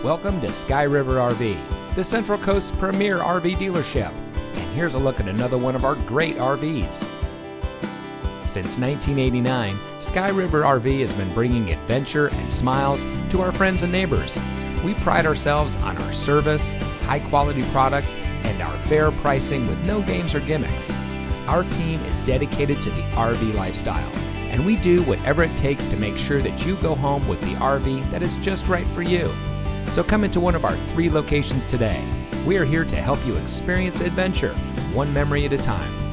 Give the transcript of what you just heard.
Welcome to Sky River RV, the Central Coast's premier RV dealership. And here's a look at another one of our great RVs. Since 1989, Sky River RV has been bringing adventure and smiles to our friends and neighbors. We pride ourselves on our service, high-quality products, and our fair pricing with no games or gimmicks. Our team is dedicated to the RV lifestyle, and we do whatever it takes to make sure that you go home with the RV that is just right for you. So come into one of our 3 locations today. We are here to help you experience adventure, one memory at a time.